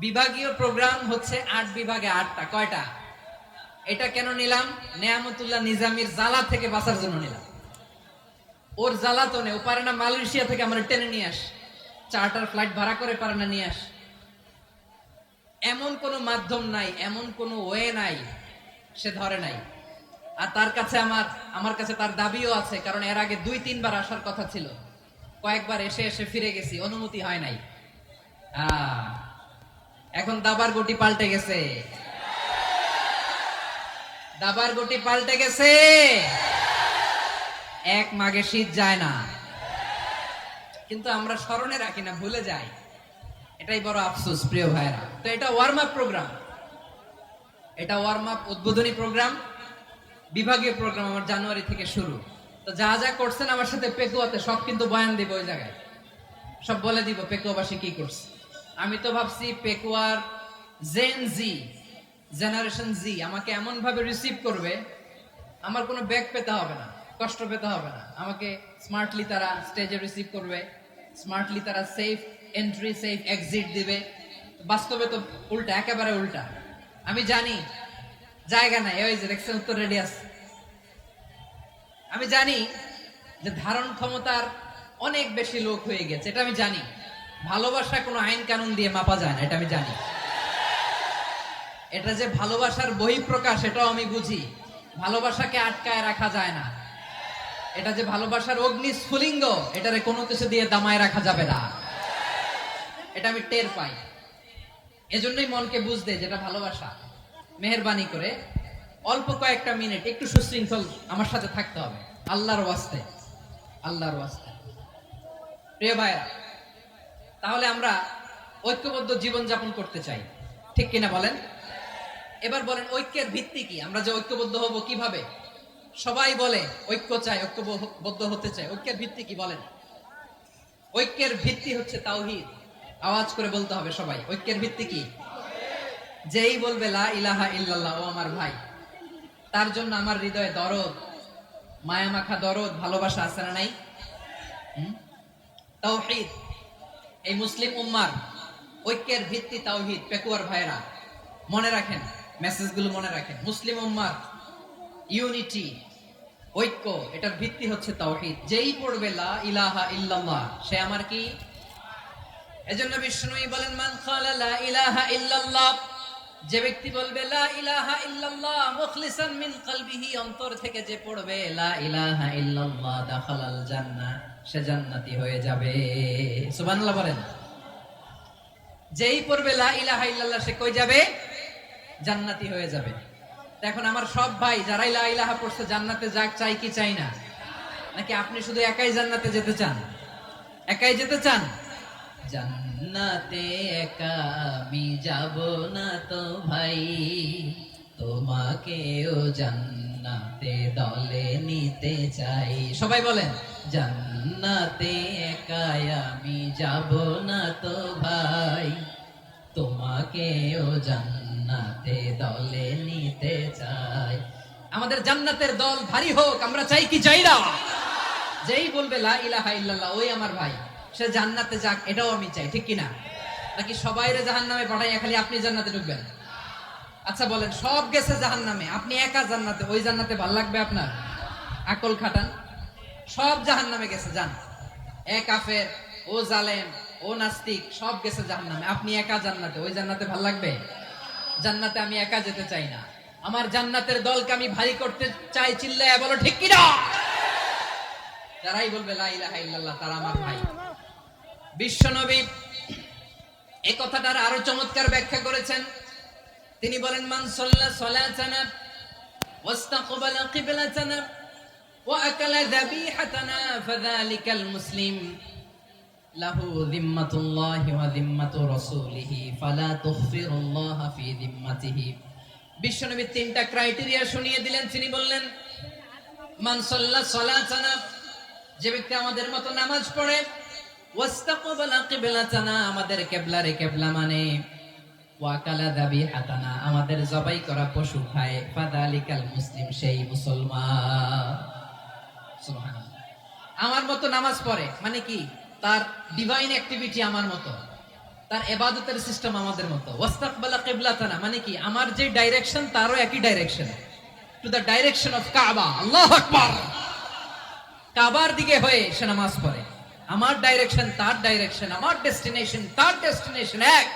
বিভাগীয় প্রোগ্রাম হচ্ছে 8 বিভাগে 8টা। কয়টা? এটা কেন নিলাম? নেয়ামতুল্লাহ নিজামীর জ্বালা থেকে বাঁচার জন্য নিলাম। ওর জ্বালাতনে ও পারে না মালয়েশিয়া থেকে আমরা টেনে নিয়ে আস, চার্টার ফ্লাইট ভাড়া করে পারে না নিয়ে আস। এমন কোন মাধ্যম নাই, এমন কোন ওয়ে নাই সে ধরে নাই। আর তার কাছে আমার কাছে তার দাবিও আছে, কারণ এর আগে 2-3 বার আসার কথা ছিল, কয়েকবার এসে এসে ফিরে গেছি, অনুমতি হয় নাই। এখন দাবার গটি পাল্টে গেছে, দাবার গটি পাল্টে গেছে। এক মাঘে শীত যায় না, কিন্তু আমরা স্মরণে রাখি না, ভুলে যাই। এটাই বড় আফসোস প্রিয় ভাইরা। তো এটা ওয়ার্ম আপ প্রোগ্রাম, এটা ওয়ার্ম আপ উদ্বোধনী প্রোগ্রাম, বিভাগীয় প্রোগ্রাম আমার জানুয়ারি থেকে শুরু। তো যা যা করছেন আমার সাথে পেকুয়াতে সব কিন্তু বয়ান দিব, ওই জায়গায় সব বলে দিব পেকুয়াবাসী কি করছে। আমি তো ভাবছি পেকুয়ার জেন জি, জেনারেশন জি আমাকে এমন ভাবে রিসিভ করবে, আমার কোনো ব্যাক পেতে হবে না, কষ্ট পেতে হবে না। আমাকে স্মার্টলি তারা স্টেজে রিসিভ করবে, স্মার্টলি তারা সেফ এন্ট্রি সেফ এক্সিট দিবে। বাস্তবে তো উল্টা, একেবারে উল্টা। আমি জানি জায়গা নাই, ওই যে দেখছেন উত্তর রেডি আছে। আমি জানি যে ধারণ ক্ষমতার অনেক বেশি লোক হয়ে গেছে, এটা আমি জানি। ভালোবাসা কোনো আইন কানুন দিয়ে মাপা যায় না, এটা আমি জানি। এটা যে ভালোবাসার বহিঃপ্রকাশ এটাও আমি বুঝি, ভালোবাসাকে আটকায় রাখা যায় না। এটা যে ভালোবাসার অগ্নি স্ফুলিঙ্গ, এটারে কোনো কিছু দিয়ে দামায় রাখা যাবে না, এটা আমি টের পাই। এজন্যই মনকে বুঝতে যেটা ভালোবাসা। মেহেরবানি করে অল্প কয়েকটা মিনিট একটু সুশৃঙ্খল আমার সাথে থাকতে হবে, আল্লাহর ওয়াস্তে, আল্লাহর ওয়াস্তে। প্রিয় ভাইরা, তাহলে আমরা ঐক্যবদ্ধ জীবন যাপন করতে চাই, ঠিক কিনা বলেন? এবার বলেন ঐক্যের ভিত্তি কি? আমরা যে ঐক্যবদ্ধ হব কিভাবে? সবাই বলে ঐক্য চাই, ঐক্যবদ্ধ হতে চাই। ঐক্যের ভিত্তি কি বলেন? ঐক্যের ভিত্তি হচ্ছে তাওহীদ। আওয়াজ করে বলতে হবে সবাই, ঐক্যের ভিত্তি কি? যেই বলবে লা ইলাহা ইল্লাল্লাহ, ও আমার ভাই, তার জন্য আমার হৃদয়ে দরদ, মায়া মাখা দরদ, ভালোবাসা আছে না নাই? তাওহীদ। এই মুসলিম উম্মার ঐক্যের ভিত্তি তাওহীদ। পেকুয়ার ভাইরা মনে রাখেন, মেসেজগুলো মনে রাখেন। মুসলিম উম্মার ইউনিটি, ঐক্য, এটার ভিত্তি হচ্ছে তাওহীদ। যেই পড়বে লা ইলাহা ইল্লাল্লাহ সে আমার কি? এজন্য বিষ্ণুই বলেন মান ক্বালা লা ইলাহা ইল্লাল্লাহ, যে ব্যক্তি বলবে লা ইলাহা ইল্লাল্লাহ মুখলিসান মিন কলবিহি, অন্তর থেকে যে পড়বে লা ইলাহা ইল্লাল্লাহ, দাখালাল জান্নাহ, সে জান্নাতি হয়ে যাবে। সুবহানাল্লাহ বলেন। যেই পড়বে লা ইলাহা ইল্লাল্লাহ সে কই যাবে? জান্নাতি হয়ে যাবে। এখন আমার সব ভাই যারাই লা ইলাহা পড়ছে জান্নাতে যাক, চাই কি চাই না? নাকি আপনি শুধু একাই জান্নাতে যেতে চান? একাই যেতে চান? জান্নাতে একা আমি যাব না তো ভাই, তোমাকেও জান্নাতে দলে নিতে চাই। সবাই বলেন জান্নাতে একা আমি যাব না তো ভাই, তোমাকেও জান্নাতে দলে নিতে চাই। আমাদের জান্নাতের দল ভারী হোক, আমরা চাই কি চাই না? যেই বলবে লা ইলাহা ইল্লাল্লাহ ওই আমার ভাই, সে জান্নাতে যাক, এটাও আমি চাই, ঠিক কিনা? নাকি সবাইরে জাহান্নামে পাঠাইয়া খালি আপনি জান্নাতে ঢুকবেন? আচ্ছা বলেন, সব গেছে জাহান্নামে, আপনি একা জান্নাতে, ওই জান্নাতে ভাল লাগবে আপনার? আকল খাটান। সব জাহান্নামে গেছে, যান। এ কাফের, ও জালেম, ও নাস্তিক, সব গেছে জাহান্নামে, আপনি একা জান্নাতে, ওই জান্নাতে ভাল লাগবে? জান্নাতে আমি একা যেতে চাই না, আমার জান্নাতের দলকে আমি ভারী করতে চাই। চিল্লায়া বলো ঠিক কিনা? যারাই বলবে লা ইলাহা ইল্লাল্লাহ তারা আমার ভাই। বিশ্বনবী এই কথাটার আরো চমৎকার ব্যাখ্যা করেছেন। তিনি বলেন মান সাল্লা সালাতানা ওয়াস্তাকবালা কিবলাতানা ওয়া আকালা যাবিহাতানা ফাযালিকাল মুসলিম লাহু যিম্মাতুল্লাহি ওয়া যিম্মাতু রাসূলিহি ফালা তুগফিরুল্লাহা ফি যিম্মাতিহি। বিশ্বনবী তিনটা ক্রাইটেরিয়া শুনিয়ে দিলেন। তিনি বললেন মান সাল্লা সালাতানা, যে ব্যক্তি আমাদের মতো নামাজ পড়ে, ওয়াস্তাকবালা কিবলাতানা, আমাদের কিবলারে কিবলা মানে, ওয়াকালা যাবিহাতানা, আমাদের জবাই করা পশু খায়, ফাযালিকাল মুসলিম, সেই মুসলমান। সুবহানাল্লাহ। আমার মতো নামাজ পড়ে মানে কি? তার ডিভাইন অ্যাক্টিভিটি আমার মতো, তার ইবাদতের সিস্টেম আমাদের মতো। ওয়াস্তাকবালা কিবলাতানা মানে কি, আমার যে ডাইরেকশন তারও একই direction, to the direction of কাবা। আল্লাহু আকবার। কাবার দিকে হয়ে সে নামাজ পড়ে। আমার ডাইরেকশন তার ডাইরেকশন, আমার ডেস্টিনেশন তার ডেস্টিনেশন এক।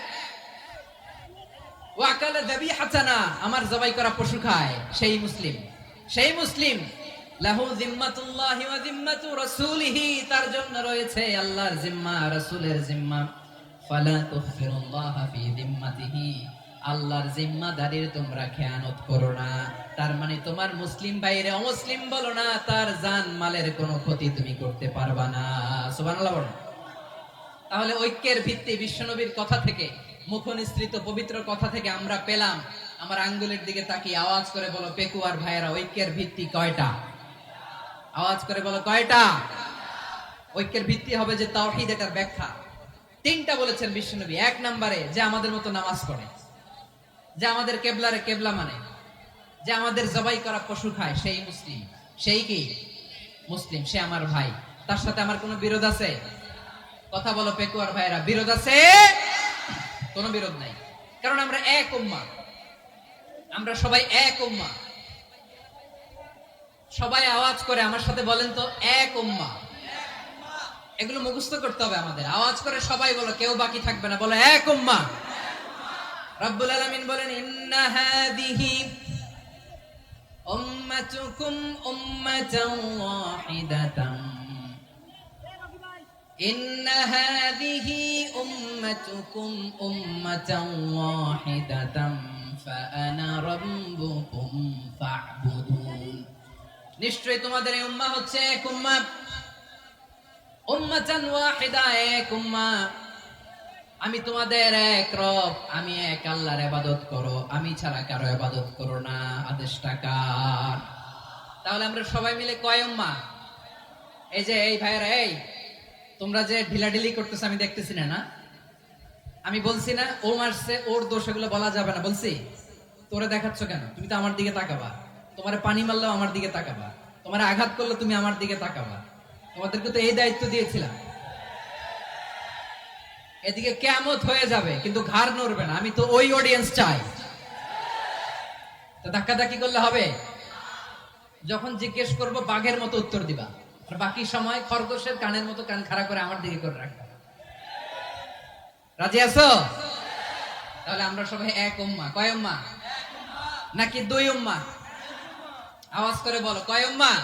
ওয়াকালা যাবিহাতানা, আমার জবাই করা পশু খায় সেই মুসলিম, সেই মুসলিম। লাহু জিম্মাতুল্লাহি ওয়া জিম্মাতু রাসূলিহি, তার জন্য রয়েছে আল্লাহর জিম্মা, রাসূলের জিম্মা। ফালা তুগফিরুল্লাহা ফি জিম্মাতিহি, আল্লাহর জিম্মাদারির তোমরা খেয়ানত করো না। তার মানে তোমার মুসলিম বাইরে অমুসলিম বলো না, তার জান মালের কোনো ক্ষতি তুমি করতে পারবা না। সুবহানাল্লাহ বলো। তাহলে ঐক্যের ভিত্তি বিশ্বনবীর কথা থেকে, মুখনিসৃত পবিত্র কথা থেকে আমরা পেলাম। আমার আঙ্গুলের দিকে তাকিয়ে আওয়াজ করে বলো পেকুয়ার ভাইয়েরা, ঐক্যের ভিত্তি কয়টা? আওয়াজ করে বলো কয়টা? ঐক্যের ভিত্তি হবে যে তাওহীদ, এটার ব্যাখ্যা তিনটা বলেছেন বিশ্বনবী। এক নম্বরে, যে আমাদের মতো নামাজ পড়ে, যে আমাদের কেবলারে কেবলা মানে, যে আমাদের জবাই করা পশু খায় সেই মুসলিম। সেই কি মুসলিম? সে আমার ভাই, তার সাথে আমার কোনো বিরোধ আছে? কথা বলো পেকুয়ার ভাইয়েরা, বিরোধ আছে? কোনো বিরোধ নাই, কারণ আমরা এক উম্মাহ, আমরা সবাই এক উম্মাহ। সবাই আওয়াজ করে আমার সাথে বলেন তো, এক উম্মাহ। এগুলো মুখস্থ করতে হবে আমাদের। আওয়াজ করে সবাই বলো, কেউ বাকি থাকবে না, বলো এক উম্মাহ। রব্বুল আলামিন বলেন, ইন্না হাযিহি উম্মাতুকুম উম্মাতান ওয়াহিদাতান, ইন্না হাযিহি উম্মাতুকুম উম্মাতান ওয়াহিদাতান ফাআনা রাব্বুকুম ফা'বুদুন। নিশ্চয়ই তোমাদের এই উম্মাহ হচ্ছে এক উম্মাহ, উম্মাতান ওয়াহিদা, এক উম্মাহ। আমি তোমাদের এক রব, আমি এক আল্লাহর ইবাদত করো, আমি ছাড়া কারো ইবাদত করো না। আদেশটা কার? তাহলে আমরা সবাই মিলে কয় উম্মাহ? এই যে এই ভাইরা, এই তোমরা যে ঢিলাঢিলি করতেছ আমি দেখতেছি না, না আমি বলছি না ও মারছে ওর দোষ, এগুলো বলা যাবে না বলছি? তোরে দেখাচ্ছ কেন? তুমি তো আমার দিকে তাকাবা। তোমারে পানি মারলেও আমার দিকে তাকাবা, তোমারে আঘাত করলে তুমি আমার দিকে তাকাবা। তোমাদেরকে তো এই দায়িত্ব দিয়েছিলাম। এদিকে কিয়ামত হয়ে যাবে কিন্তু ঘাড় নড়বে না, আমি তো ওই অডিয়েন্স চাই। তো ধাক্কাধাক্কি করলে হবে? যখন জিজ্ঞেস করব বাঘের মতো উত্তর দিবা, আর বাকি সময় খরগোশের কানের মতো কান খাড়া করে আমার দিকে করে রাখবা। রাজি আছো? তাহলে আমরা সবাই এক উম্মাহ। কয় উম্মাহ? নাকি দুই উম্মাহ? আওয়াজ করে বলো, কয় উম্মাহ?